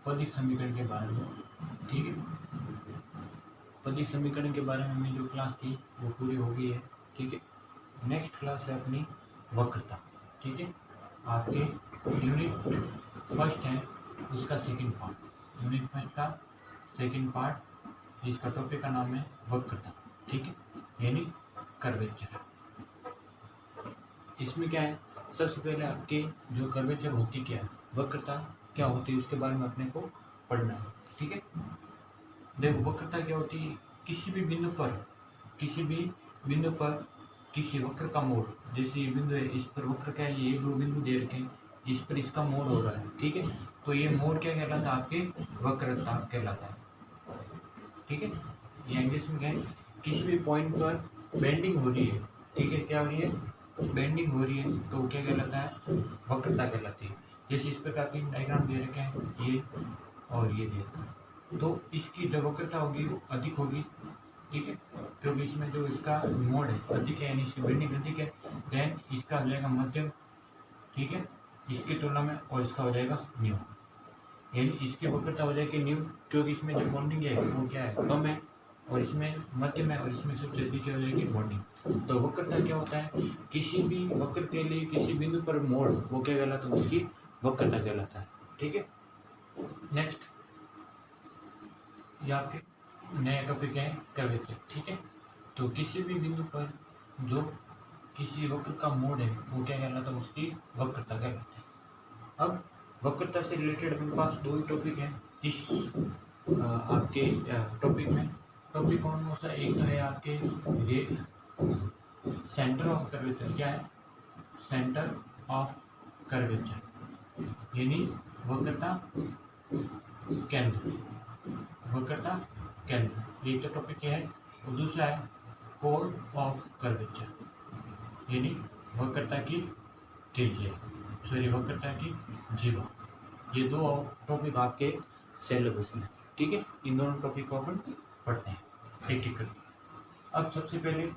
पदिक समीकरण के बारे में। ठीक है, पदिक समीकरण के बारे में हमने जो क्लास थी वो पूरी हो गई है। ठीक है, नेक्स्ट क्लास है अपनी वक्रता। ठीक है, आपके यूनिट फर्स्ट है उसका सेकंड पार्ट, यूनिट फर्स्ट का सेकंड पार्ट, इसका टॉपिक का नाम है वक्रता। ठीक है, यानी कर्वेचर। इसमें क्या है, सबसे पहले आपके जो कर्वेचर होती क्या है, वक्रता क्या होती है, उसके बारे में अपने को पढ़ना है। ठीक है, देखो वक्रता क्या होती है, किसी भी बिंदु पर किसी वक्र का मोड़, जैसे ये बिंदु है, इस पर वक्र क्या है, ये दो बिंदु दे रखे हैं, इस पर इसका मोड़ हो रहा है। ठीक है, तो ये मोड़ क्या कहलाता है, आपके वक्रता कहलाता है। ठीक है, ये इंग्लिश में क्या है, किसी भी पॉइंट पर बेंडिंग हो रही है। ठीक है, क्या हो रही है, बेंडिंग हो रही है, तो क्या कहलाता है, वक्रता कहलाती है। जैसे इस प्रकार की डायग्राम दे रखे हैं, ये और ये दे रखा है, तो इसकी जो वक्रता होगी वो अधिक होगी। ठीक है, क्योंकि इसमें जो इसका मोड है अधिक है, यानी इसकी बेंडिंग अधिक है, देन इसका हो जाएगा मध्यम। ठीक है, इसकी तुलना में, और इसका हो जाएगा न्यू, यानी इसकी वक्रता हो जाएगी न्यू, क्योंकि इसमें जो बॉन्डिंग है वो क्या है, कम है, और इसमें मध्यम है, और इसमें सबसे नीचे हो जाएगी बॉन्डिंग। तो वक्रता क्या होता है, किसी भी वक्र के लिए किसी बिंदु पर मोड़, वो क्या कहलाता है, उसकी वक्रता कहलाता है। ठीक है, नेक्स्ट ये आपके नया टॉपिक है कर्वेचर। ठीक है, तो किसी भी बिंदु पर जो किसी वक्र का मोड़ है वो क्या कहलाता है, उसकी वक्रता कहलाता है। अब वक्रता से रिलेटेड अपने पास दो ही टॉपिक हैं इस आपके टॉपिक में। टॉपिक कौन सा, एक तो है आपके सेंटर ऑफ कर्वेचर। क्या है, सेंटर ऑफ कर्वेचर, यानी वक्रता केंद्र, वक्रता केंद्र, एक तो टॉपिक है। और दूसरा है कोर ऑफ कर्वेचर, यानी वक्रता की त्रिज्या, सॉरी वक्रता की जीवा। ये दो टॉपिक आपके सिलेबस में। ठीक है, इन दोनों टॉपिक को अपन पढ़ते हैं एक एक करके। अब सबसे पहले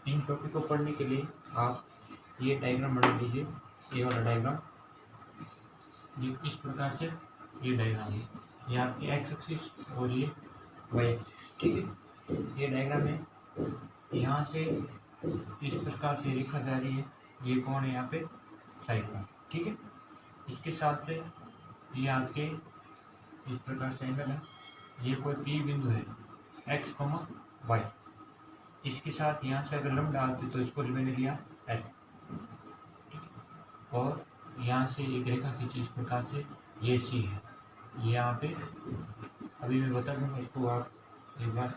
इन टॉपिक को पढ़ने के लिए आप ये डायग्राम बना लीजिए, ये वाला डायग्राम, ये इस प्रकार से ये डायग्राम है, ये आपकी एक्स एक्सिस और ये वाई एक्सिस। ठीक है, ये डायग्राम है, यहाँ से इस प्रकार से रेखा जा रही है, ये कौन है यहाँ पे, साइड में। ठीक है, इसके साथ ये आपके इस प्रकार से एंगल है, ये कोई पी बिंदु है एक्स कॉमा वाई, इसके साथ यहाँ से अगर लंब डालते तो इसको मैंने लिया एल। ठीक है, और यहाँ से एक रेखा खींची इस प्रकार से, ये सी है, ये यहाँ पे अभी मैं बता दूंगा, इसको आप एक बार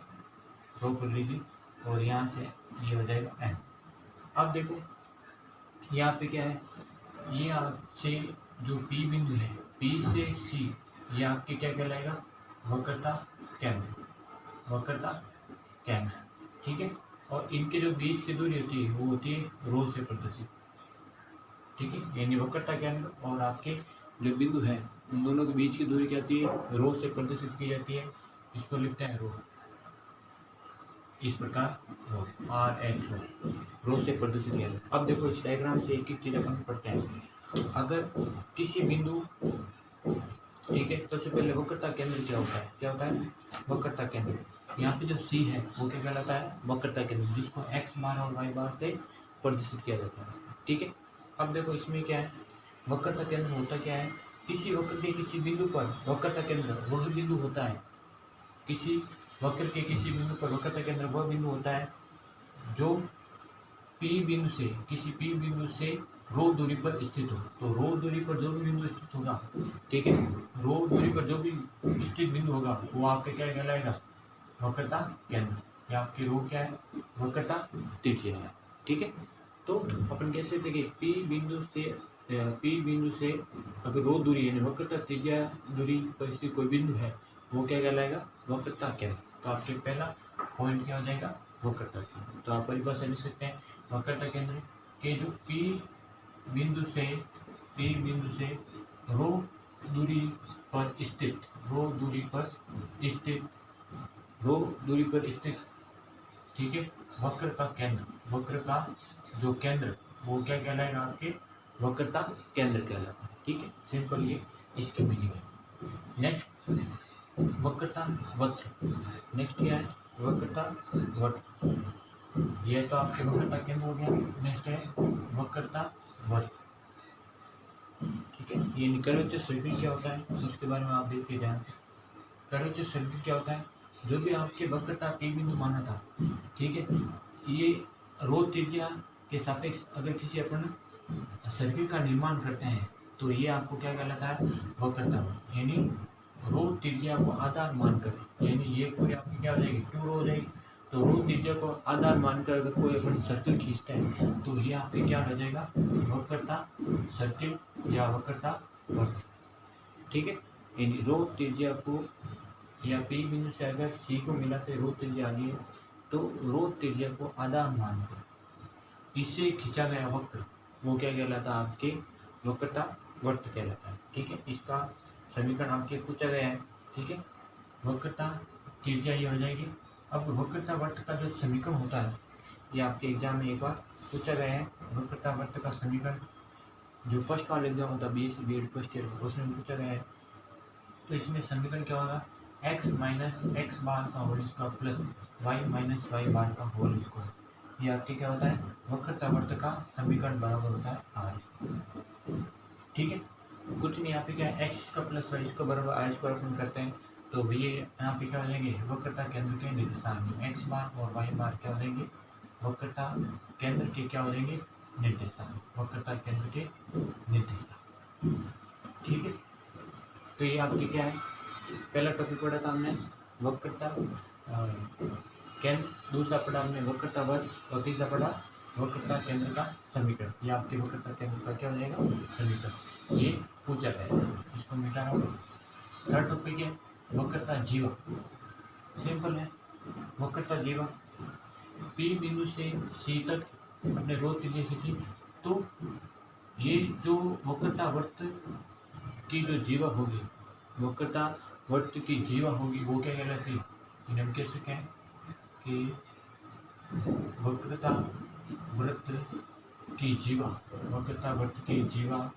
ड्रॉ कर लीजिए, और यहाँ से ये हो जाएगा एन। अब देखो यहाँ पे क्या है, ये आपसे जो पी बिंदु है, पी से सी, ये आपके क्या कहलाएगा, वक्रता केंद्र, वक्रता केंद्र। ठीक है, और इनके जो बीच की दूरी होती है वो होती है रो से प्रदर्शित। ठीक है, यानी वक्रता केंद्र और आपके जो बिंदु है उन दोनों के बीच की दूरी क्या होती है, रो से प्रदर्शित की जाती है। इसको लिखते हैं रो, इस प्रकार रो, आर एच रो से प्रदर्शित किया जाता है। अब देखो इस डायग्राम से एक एक चीज अपन पढ़ते हैं। अगर किसी बिंदु, ठीक है, सबसे पहले वक्रता केंद्र क्या होता है, क्या होता है, वक्रता केंद्र। यहाँ पे जो सी है वो क्या कहलाता है, वक्रता केंद्र, जिसको एक्स बार और वाई बार से प्रदर्शित किया जाता है। ठीक है, अब देखो इसमें क्या है, वक्रता केंद्र होता क्या है, किसी वक्र के किसी बिंदु पर वक्रता केंद्र वह बिंदु होता है, किसी वक्र के किसी बिंदु पर वक्रता केंद्र वह बिंदु होता है जो पी बिंदु से, किसी पी बिंदु से रो दूरी पर स्थित हो। तो रो दूरी पर जो भी बिंदु स्थित होगा, ठीक है, रो दूरी पर जो भी स्थित बिंदु होगा वो आपके क्या कहलाएगा, वक्रता केंद्र, या आपकी रो क्या है, वक्रता त्रिज्या है। ठीक है, तो अपन कह सकते कि पी बिंदु से अगर रो दूरी यानी वक्रता त्रिज्या दूरी पर स्थित कोई बिंदु है वो क्या कहलाएगा, वक्रता केंद्र। तो आपके पहला पॉइंट क्या हो जाएगा, वक्रता केंद्र। तो आप परिभाषा लिख सकते हैं, वक्रता केंद्र के जो पी बिंदु से रो दूरी पर स्थित, ठीक है, वक्र का केंद्र, वक्र का जो केंद्र वो क्या कहलाएगा, आपके वक्रता केंद्र कहलाता है। ठीक है, सिंपल ये इसकी मीनिंग है। नेक्स्ट वक्रता वक्र, नेक्स्ट क्या है वक्रता वक्र, ये तो आपके वक्रता केंद्र हो गया। नेक्स्ट है वक्रता वक्र, ठीक है। ये कर्वेचर सर्किल क्या होता है उसके बारे में आप देखिए ध्यान से। कर्वेचर सर्किल क्या होता है, जो भी आपके वक्रता P बिंदु माना था, ठीक है, ये रो त्रिज्या के सापेक्ष अगर किसी अपन सर्किल का निर्माण करते हैं तो ये आपको क्या कहलाता है वक्रता, यानी रो त्रिज्या को आधार मानकर, यानी ये पूरी आपकी क्या हो जाएगी 2 रो हो जाएगी। तो रो त्रिज्या को आधार मानकर अगर कोई अपन सर्किल खींचते हैं तो ये आपके क्या हो जाएगा वक्रता सर्किल या वक्रता वक्र, ठीक है। यानी रो त्रिज्या को या P बिंदु से अगर C को मिलाते रो त्रिज्या आ गई है तो रो त्रिज्या को आधार मानकर इससे खींचा गया वक्र वो क्या कहलाता है आपके वक्रता वक्र कहलाता है, ठीक है। इसका समीकरण आपके पूछा गया है, ठीक है। वक्रता त्रिज्या ये हो जाएगी। अब वक्रता वक्र का जो समीकरण होता है ये आपके एग्जाम में एक बार पूछा गया है। वक्रता वक्र का समीकरण जो फर्स्ट वाला एग्जाम होता है BSc फर्स्ट ईयर का, उसमें पूछा गया है। तो इसमें समीकरण क्या होगा x माइनस एक्स बार का whole square plus y minus Y bar का होल स्क्वायर, ये आपके क्या होता है वक्रता वक्र का समीकरण बराबर होता है r, ठीक है। कुछ नहीं यहाँ पे क्या है x square plus y square बराबर आर स्क्वायर अपन करते हैं तो ये यहाँ पे क्या हो जाएंगे वक्रता केंद्र के निर्देशांक, एक्स बार और वाई बार क्या हो जाएंगे वक्रता केंद्र के क्या हो जाएंगे निर्देशांक, वक्रता केंद्र के निर्देशांक, ठीक है। तो ये आपके क्या है पहला टॉपिक पढ़ा था हमने वक्रता केंद्र, दूसरा पढ़ा हमने वक्रता वक्र और तीसरा पढ़ा वक्रता केंद्र का समीकरण। ये आपके वक्रता केंद्र का क्या हो जाएगा समीकरण, ये पूछा गया है, इसको मिटा रहा हूँ। थर्ड टॉपिक है वक्रता जीवा, सिंपल है वक्रता जीवा। P बिंदु से C तक अपने रो त्रिज्या खींची तो ये जो वक्रता वक्र की जो जीवा होगी, वक्रता वक्र की जीवा होगी वो क्या कहलाती है, हम कह सकते हैं कि वक्रता वृत्त की जीवा, वक्रता वृत्त की जीवा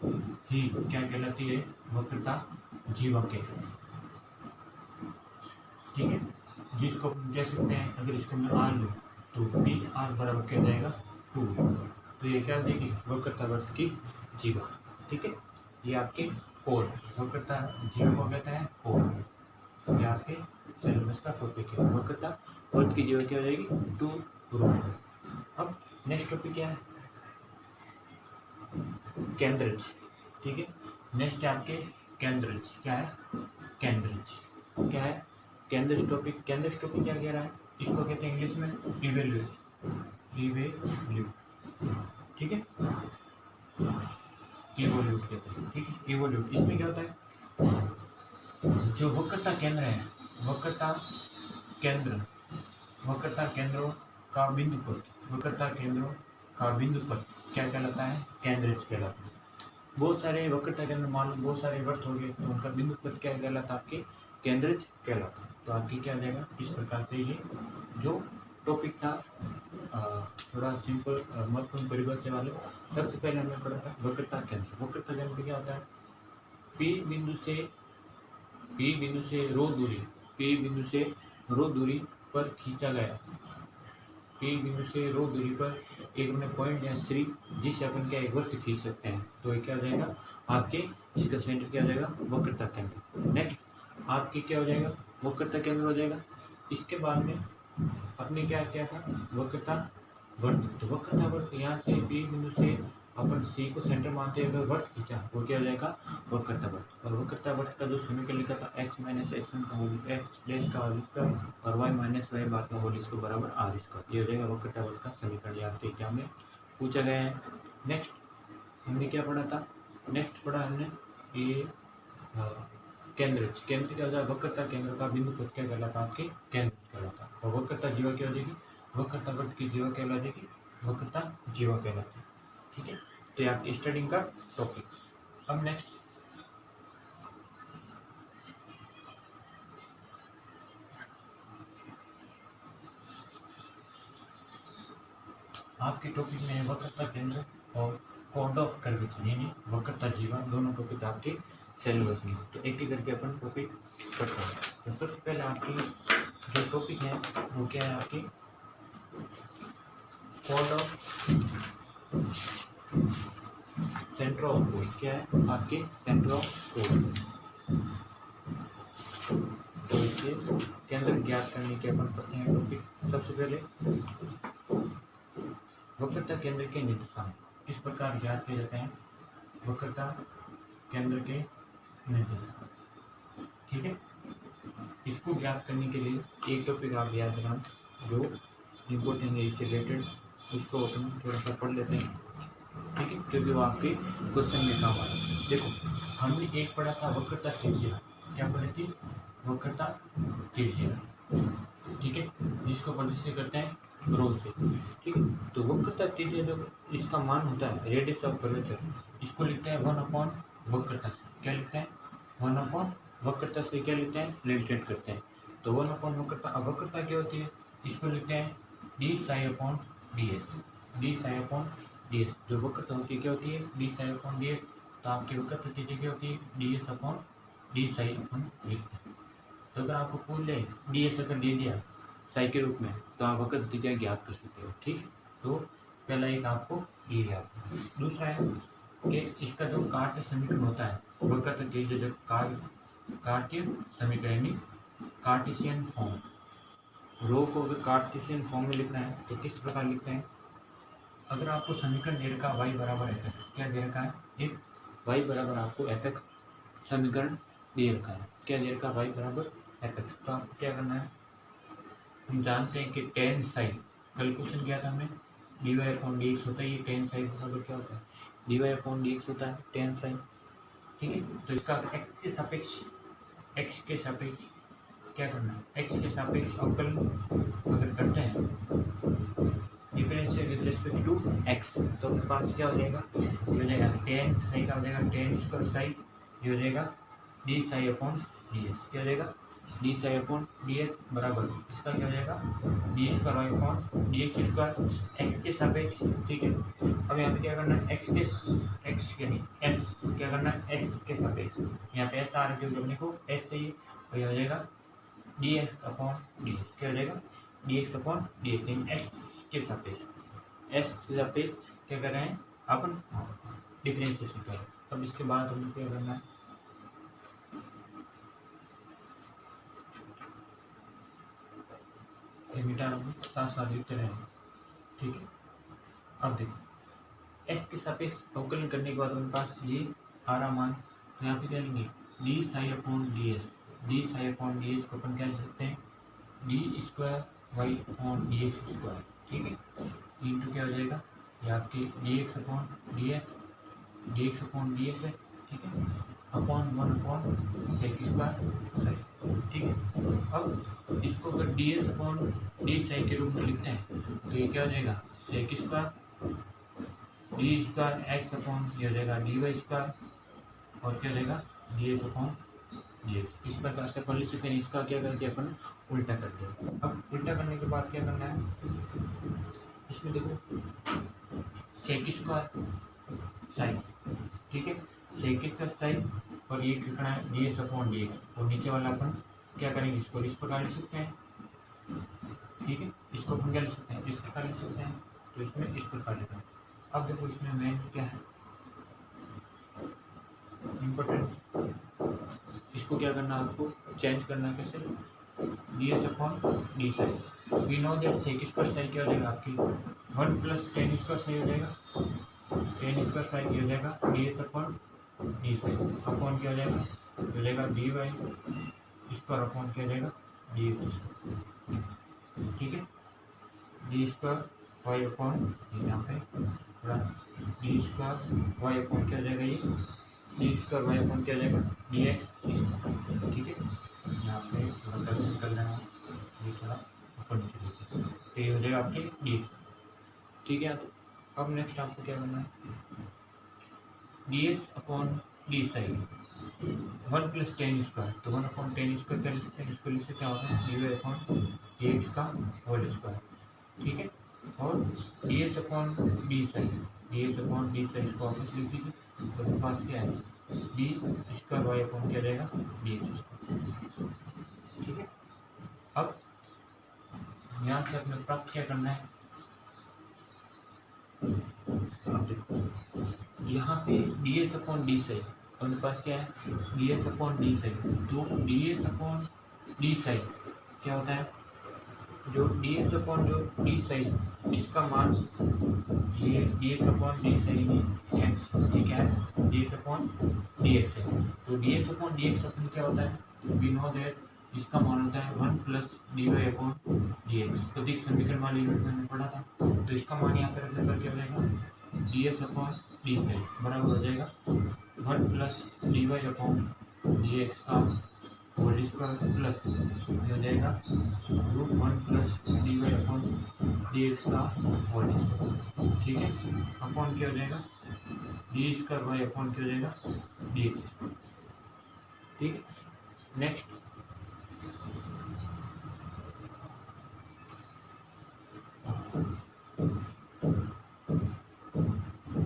ही क्या कहलाती है वक्रता जीवा के, ठीक है। जिसको कह सकते हैं अगर इसको मैं आर लूँ तो पी आर बराबर क्या जाएगा 2, तो ये क्या हो जाएगी वक्रता वृत्त की जीवा, ठीक है। ये आपके पोल वक्रता जीवा को कहता है पोल, ये आपके सिलेबस का टॉपिक है वक्रता वृत्त की जीवा क्या हो जाएगी 2 रो। अब नेक्स्ट टॉपिक क्या है केंद्रज, ठीक है। नेक्स्ट है आपके केंद्रज, क्या है केंद्रज, क्या है केंद्रज टॉपिक। केंद्रज टॉपिक क्या कह रहा है, इसको कहते हैं इंग्लिश में इवेल्यूट, इवेल्यूट, ठीक है, इवोल्यूट कहते हैं, ठीक है इवोल्यूट। इसमें क्या होता है जो वक्रता केंद्र है, वक्रता केंद्र, वक्रता केंद्रों का बिंदु पथ, वक्रता केंद्रों का बिंदु पथ क्या कहलाता है केंद्रज कहलाता है। बहुत सारे वक्रता केंद्र मान लो बहुत सारे वृत्त हो गए तो उनका बिंदु पथ क्या कहलाता है आपके केंद्रज कहलाता है। तो आपकी क्या हो जाएगा इस प्रकार से ये जो टॉपिक था थोड़ा सिंपल महत्वपूर्ण परिभाषा वाले। सबसे पहले हमने पढ़ा था वक्रता केंद्र। वक्रता केंद्र क्या होता है P बिंदु से रो दूरी, P बिंदु से रो दूरी पर खींचा गया, P बिंदु से रो दूरी पर एक अपने पॉइंट या श्री जिससे अपन क्या एक वृत्त खींच सकते हैं तो ये क्या हो जाएगा आपके इसका सेंटर क्या हो जाएगा वक्रता केंद्र। नेक्स्ट आपके क्या हो जाएगा वक्रता केंद्र हो जाएगा। इसके बाद में अपने क्या क्या था वक्रता वृत्त, तो वक्रता वृत्त यहाँ से P बिंदु से अपन C को सेंटर मानते हुए वृत्त खींचा वो क्या हो जाएगा वक्रता वृत्त। और वक्रता वृत्त का जो समीकरण लिखा था x माइनस x1 का होल x डैश का होल स्क्वायर और y माइनस वाई बार का होल स्क्वायर बराबर आर स्क्वायर, ये हो जाएगा वक्रता वृत्त का समीकरण। ये आपके एग्जाम में पूछा गया है। नेक्स्ट हमने क्या पढ़ा था, नेक्स्ट पढ़ा हमने ये केंद्रज। केंद्र क्या हो जाएगा वक्रता केंद्र का बिंदु पथ क्या कहलाता है आपके केंद्र कहलाता है। और वक्रता जीवा क्या हो जाएगी वक्रता वृत्त की जीवा कहला जाएगी वक्रता जीवा कहलाती है, ठीक है। तो ये आपकी स्टडिंग का टॉपिक। अब नेक्स्ट आपके टॉपिक में वक्रता केंद्र और कोड ऑफ कर्वेचर यानी वक्रता जीवा दोनों टॉपिक आपके सिलेबस में। तो एक एक करके अपन टॉपिक पढ़ते हैं। तो सबसे पहले आपकी जो टॉपिक है वो क्या है, आपकी code of centre of code. क्या है आपके सेंटर ऑफ कोड। तो इसके केंद्र ज्ञात करने के अपन पढ़ते हैं टॉपिक। सबसे पहले वक्रता केंद्र के निर्देशांक किस प्रकार ज्ञात किए जाते हैं। वक्रता केंद्र के निर्देशांक, ठीक है। इसको ज्ञात करने के लिए एक टॉपिक आप याद रखना जो इम्पोर्टेंट है, इससे रिलेटेड, उसको अपन थोड़ा सा पढ़ लेते हैं, ठीक है, क्योंकि वो आपके क्वेश्चन में काम आए। देखो हमने एक पढ़ा था वक्रता त्रिज्या। क्या पढ़ी थी? वक्रता त्रिज्या, ठीक है, जिसको प्रदर्शित करते हैं रो से, ठीक है। तो वक्रता त्रिज्या जो इसका मान होता है रेडियस ऑफ कर्वेचर, इसको लिखते हैं 1/, वक्रता से क्या लिखते हैं 1/, वक्रता से क्या लिखते हैं रिलेटेड करते हैं। तो 1/, वक्रता। अब वक्रता क्या होती है, इसको लिखते हैं D psi upon d s. D psi upon d S जो वक्रता होती है क्या होती है D psi upon d S. तो आपकी वक्रता त्रिज्या क्या होती है D S upon D psi upon D. तो अगर आपको पूछ ले डी एस अगर दे दिया साई के रूप में तो आप वक्रता त्रिज्या ज्ञात कर सकते हो, ठीक। तो पहला एक आपको ये याद। दूसरा है कि इसका जो कार्य समीकरण होता है वक्रता त्रिज्या जो कार्य समीकरण यानी कार्टेशियन फॉर्म, रो को अगर कार्टेशियन फॉर्म में लिखना है तो किस प्रकार लिखते हैं। अगर आपको समीकरण दे रखा y बराबर एफ एक्स, क्या दे रखा है इफ y बराबर आपको एफ एक्स समीकरण दे रखा है, क्या दे रखा है y बराबर एफ एक्स। तो आपको क्या करना है, हम जानते हैं कि टेन साइन कैलकुलेशन किया था हमने d Y upon D x होता है, ये टेन साइन बराबर क्या होता है d Y upon D x होता है टेन साइन, ठीक है। तो इसका एक्स के सापेक्ष क्या करना है, एक्स के सापेक्ष अवकलन अगर करते हैं differential with respect to x तो अपने पास क्या हो जाएगा, ये हो जाएगा टेन साई का हो जाएगा टेन स्क्वायर साई, ये हो जाएगा d psi upon D x, क्या हो जाएगा d psi upon D x बराबर इसका क्या हो जाएगा d square y upon D x square x के सापेक्ष, ठीक है। अब यहाँ पे क्या करना है एक्स के नहीं एस क्या करना है एस के सापेक्ष, यहाँ पे एस आ रहा है अपने को एस चाहिए तो ये हो जाएगा D x upon D x, क्या हो जाएगा D x upon D X इन एस के सापेक्ष। एस के सापेक्ष क्या कर रहे हैं अपन डिफरेंशिएशन कर रहे हैं। अब इसके बाद हमें क्या करना है, साथ साथ लिखते रहेंगे, ठीक है। अब देखो एस के सापेक्ष अवकलन करने के बाद हमारे पास ये आ रहा मान, तो यहाँ पे क्या लेंगे d psi upon d s. D psi upon d s को अपन क्या लिख सकते हैं d square y upon D x square, ठीक है, इंटू क्या हो जाएगा ये आपकी d x upon D x upon d s है, ठीक है, अपॉन 1 सेक स्क्वायर साई, ठीक है। अब इसको अगर D S upon D Sai के रूप में लिखते हैं तो ये क्या हो जाएगा sec square d square x upon ये हो जाएगा डी वाई स्क्वायर और क्या हो जाएगा d S upon D x. इस प्रकार से अपन लिख सकते हैं। इसका क्या करके अपन उल्टा करते हैं। अब उल्टा करने के बाद क्या करना है, इसमें देखो सेक स्क्वायर साइन, ठीक है, सेक स्क्वायर साइन और ये लिखना है D S upon D x और नीचे वाला अपन क्या करेंगे इसको इस प्रकार लिख सकते हैं, ठीक है। इसको अपन क्या लिख सकते हैं इस प्रकार लिख सकते हैं, तो इसमें इस प्रकार लिखना है। अब देखो इसमें मेन क्या है इम्पोर्टेंट, इसको क्या करना है आपको चेंज करना कैसे d S upon D psi. We know that sec square psi क्या हो जाएगा आपकी 1 प्लस टेन स्क्वायर साई हो जाएगा, टेन स्क्वायर साई हो जाएगा d S upon D psi upon क्या हो जाएगा हो जाएगा डी वाई स्क्वायर अपॉन क्या हो जाएगा डी एक्स, ठीक है, डी स्क्वायर वाई अपॉन यहाँ पे डी स्क्वायर वाई अपॉन क्या हो जाएगा ये डी स्क्वायर वाई अपॉन क्या हो जाएगा डी एक्स स्क्वायर, ठीक है। यहाँ पे थोड़ा करेक्शन कर लेना ये थोड़ा ऊपर नीचे देखिए तो ये हो जाएगा आपके डी एक्स, ठीक है। तो अब नेक्स्ट आपको क्या करना है D S upon D Sai 1 plus ten square, तो 1 अपॉन टेन स्क्वायर क्या लिख सकते हैं, इसको लिख सकते हैं होगा d Y upon D x का होल स्क्वायर, ठीक है। और d S upon D psi, d S upon D psi इसको वापस लिख दीजिए, तो मेरे पास क्या है डी स्क्वायर वाई अपॉन क्या रहेगा डी एक्स स्क्वायर। ठीक है, अब यहाँ से अपने प्राप्त क्या करना है, अब देखो यहाँ पे D S upon D psi अपने पास क्या है D S upon D psi. तो D S upon D psi क्या होता है, जो डी एस अपॉन जो डी साई इसका मान ये D S upon D psi X, ये क्या है D S upon D X है। तो D S upon D X अपन क्या होता है वी नो दैट इसका मान होता है 1 plus D Y upon D X. प्रतीक समीकरण वाली यूनिट में हमने पढ़ा था। तो इसका मान यहाँ पर रखने पर क्या हो जाएगा d S upon D psi बराबर हो जाएगा 1 plus D Y upon D x का होल स्क्वायर प्लस हो जाएगा root 1 plus D Y upon D x का होल स्क्वायर। ठीक है, अपॉन क्या हो जाएगा डी स्क्वायर वाई अपॉन क्या हो जाएगा डी एक्स स्क्वायर। ठीक है, नेक्स्ट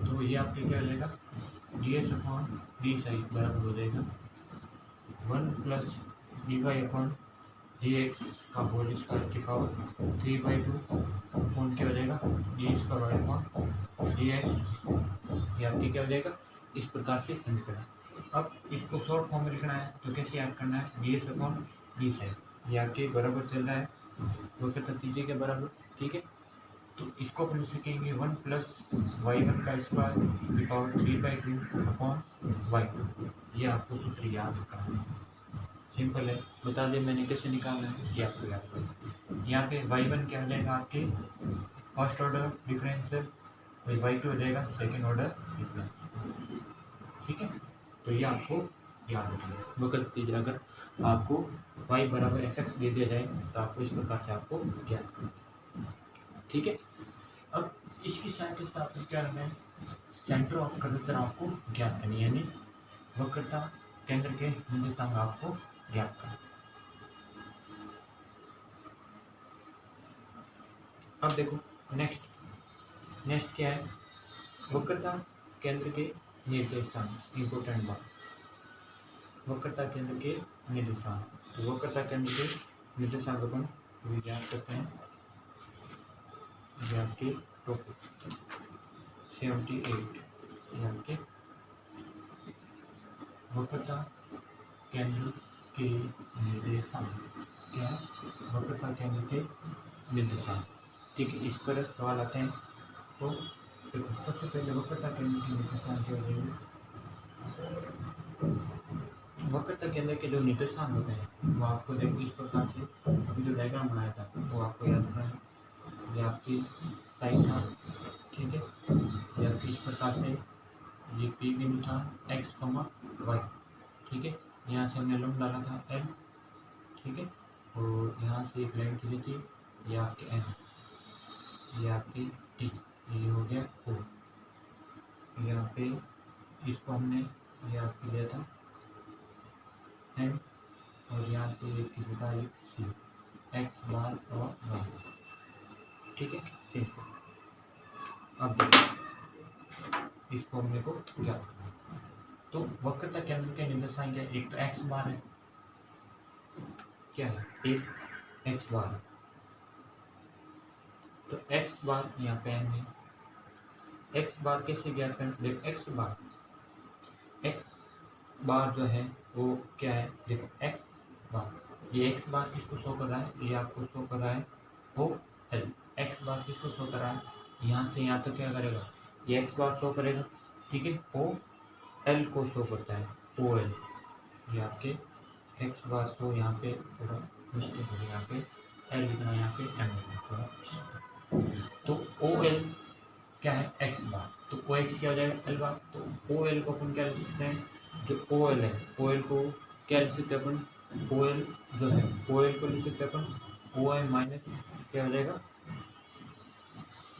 तो ये आपके क्या हो जाएगा d S upon D psi बराबर हो जाएगा 1 plus D Y upon D x का होल स्क्वायर की पावर 3/2 अपॉन क्या हो जाएगा d square y upon D x. ये आपकी क्या हो जाएगा इस प्रकार से समीकरण। अब इसको शॉर्ट फॉर्म में लिखना है तो कैसे याद करना है D S upon D Sai, ये आपके बराबर चल रहा है वो क्या तीजे के बराबर। ठीक है, तो इसको अपन सीखेंगे 1 प्लस वाई वन का स्क्वायर की पावर 3/2 अपॉन वाई। ये आपको सूत्र याद रखना है, सिंपल है, बता दें मैंने कैसे निकालना है ये आपको याद रखना। यहाँ पे वाई वन क्या हो जाएगा आपके first order differential, y two हो जाएगा सेकेंड ऑर्डर डिफरेंशियल। ठीक है, तो ये आपको याद रखना। वक्त दीजिए अगर आपको y बराबर एफ एक्स दे दिया जाए तो आपको इस प्रकार से आपको ज्ञात करना। ठीक है, अब इसकी सहायता से आपको क्या करना है सेंटर ऑफ कर्वेचर आपको ज्ञात करनी है, यानी वक्रता केंद्र के निर्देशांक आपको ज्ञात करना। अब देखो नेक्स्ट क्या है वक्रता केंद्र के निर्देशांक। इंपोर्टेंट बात, वक्रता केंद्र के निर्देशांक। तो वक्रता केंद्र के निर्देशांक अपन ज्ञात करते हैं। ये आपके टॉपिक 78 आपके वक्रता केंद्र के निर्देशांक क्या है वक्रता केंद्र के निर्देशांक। ठीक है, इस पर सवाल आते हैं। तो देखो सबसे पहले वक्रता केंद्र के निर्देशांक क्या हो जाएंगे, वक्रता केंद्र के जो निर्देशांक होते हैं वो आपको देखो इस प्रकार से अभी जो डायग्राम बनाया था वो आपको याद रखना है। ये आपकी साइन था, ठीक है, ये आपकी इस प्रकार से ये पी बिंदु था एक्स वाई। ठीक है, यहाँ से हमने लंब डाला था एल। ठीक है, और यहाँ से एक लाइन खींची थी ये आपके एन, ये आपकी टी, ये हो गया ओ। यहाँ पे इसको हमने ये आपके लिया था एन, और यहाँ से एक किसी का एक सी, एक्स बार और वाई। ठीक है, सिंपल। अब देखो इसको हमने को ज्ञात करना। तो वक्रता केंद्र के निर्देशांक क्या है, एक तो एक्स बार है, क्या है एक एक्स बार है। तो एक्स बार यहाँ पे एन है। एक्स बार कैसे ज्ञात करें, देखो एक्स बार जो है वो क्या है, देखो एक्स बार, ये एक्स बार किसको शो कर रहा है, ये आपको शो कर रहा है ओ एल। एक्स बार किसको शो कर रहा है, यहाँ से यहाँ तक क्या करेगा ये एक्स बार शो करेगा। ठीक है, ओ एल को शो करता है ओ एल। ये आपके एक्स बार शो यहाँ पे थोड़ा मिस्टेक हो गया, यहाँ पे एल लिखना, यहाँ पे एम लिखना थोड़ा। तो ओ एल क्या है एक्स बार, तो ओ एक्स क्या हो जाएगा एल बार। तो ओ एल को अपन क्या लिख सकते हैं, जो ओ एल है ओ एल को क्या लिख सकते हैं अपन, ओ एल जो है ओ एल को लिख सकते हैं अपन ओ एम माइनस क्या हो जाएगा,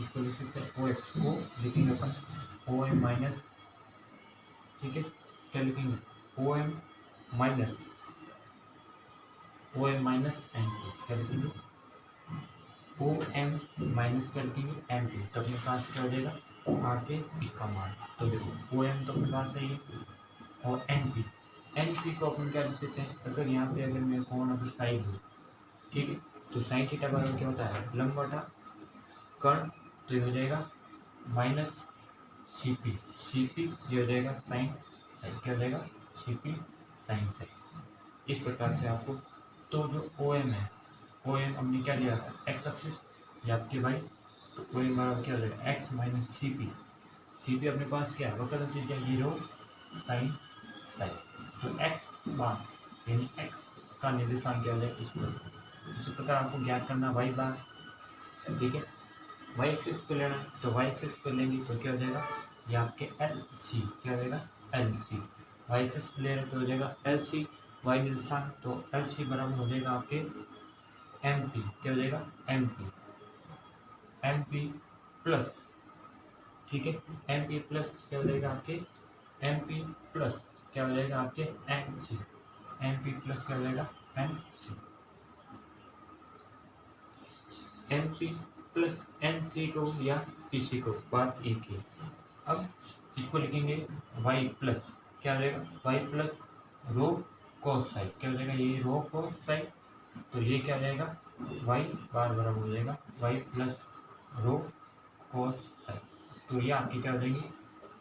इसको लिख सकते हैं ओ एक्स को लिखेंगे अपन ओ एम माइनस। ठीक है, क्या लिखेंगे O M minus M T, क्या लिखेंगे ओ एम माइनस क्या लिखेंगे एम टी। तो अपने पास क्या हो जाएगा आके इसका मान। तो देखो ओ एम तो अपने पास है ये और एन पी को अपन क्या लिख सकते हैं, अगर यहाँ पे अगर मैं कौन अगर साइन हूँ, ठीक है, तो साइन थीटा बराबर क्या होता है, लंब बटा कर्ण, तो ये हो जाएगा माइनस सी पी ये हो जाएगा साइन, क्या हो जाएगा सी पी साइन साइन। इस प्रकार से आपको, तो जो ओ एम है, ओ एम हमने क्या लिया था, एक्स एक्सिस ये आपके भाई, तो ओ एम बराबर क्या हो जाएगा एक्स माइनस सी पी अपने पास क्या है, वक्रता त्रिज्या ये रो साइन साइन, तो एक्स बार यानी एक्स का निर्देशांक क्या हो जाएगा इस पर। इसी प्रकार आपको ज्ञात करना वाई बार, ठीक है, वाई एक्सिस पे लेना है, तो वाई एक्सिस पे लेंगे तो क्या हो जाएगा, ये आपके एल सी क्या हो जाएगा एल सी, वाई एक्सिस पे ले रहे तो हो जाएगा एल सी वाई निर्देशांक, तो एल सी बराबर हो जाएगा आपके एम पी, क्या हो जाएगा एम पी प्लस, ठीक है, एम पी प्लस क्या हो जाएगा आपके एम पी प्लस क्या हो जाएगा आपके N C, M P plus क्या हो जाएगा N C, M P plus N C को या पी सी को, बात एक ही। अब इसको लिखेंगे y प्लस क्या हो जाएगा y प्लस रो कॉस साइन, क्या हो जाएगा ये रो कॉस साइन, तो ये क्या हो जाएगा y बार बराबर हो जाएगा y प्लस रो कॉस साइन, तो ये आपकी क्या हो जाएंगे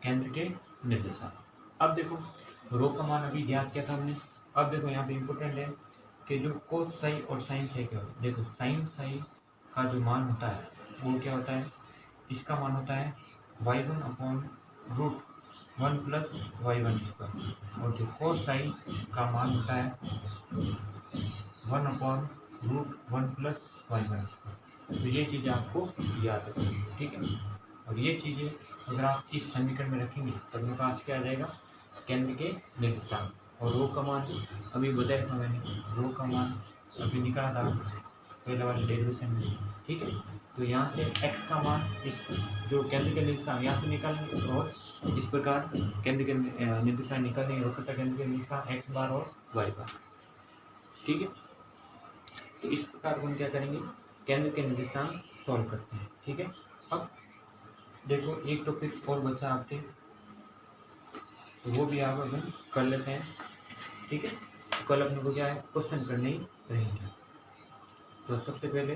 केंद्र के निर्देशांक। अब देखो रो का मान अभी ज्ञात किया था हमने, अब देखो यहाँ पे इम्पोर्टेंट है कि जो कोस साई और साइन साई क्या हो, देखो साइन साई का जो मान होता है वो क्या होता है, इसका मान होता है y1 upon root 1 plus y1 square, और जो कोस साइन का मान होता है 1 upon root 1 plus y1 square. तो ये चीज़ें आपको याद रखनी है, ठीक है, और ये चीज़ें अगर आप इस समीकरण में रखेंगे तब मेरे पास क्या आ जाएगा केंद्र के निर्देशांक, और रो का मान अभी बताया था मैंने, रो का मान अभी निकाला था पहले वाले डेरिवेशन में, ठीक है, तो यहाँ से x का मान इस जो केंद्र के निर्देशांक यहाँ से निकालेंगे, और इस प्रकार केंद्र के निर्देशांक निकालेंगे, वक्रता केंद्र के निर्देशांक x बार और y बार, ठीक है, तो इस प्रकार हम क्या करेंगे केंद्र के निर्देशांक सॉल्व करते हैं, ठीक है। अब देखो एक टॉपिक और बचा आपके, तो वो भी आप अपन कर लेते हैं, ठीक है, तो कल अपने को क्या है क्वेश्चन करने ही रहेंगे। तो सबसे पहले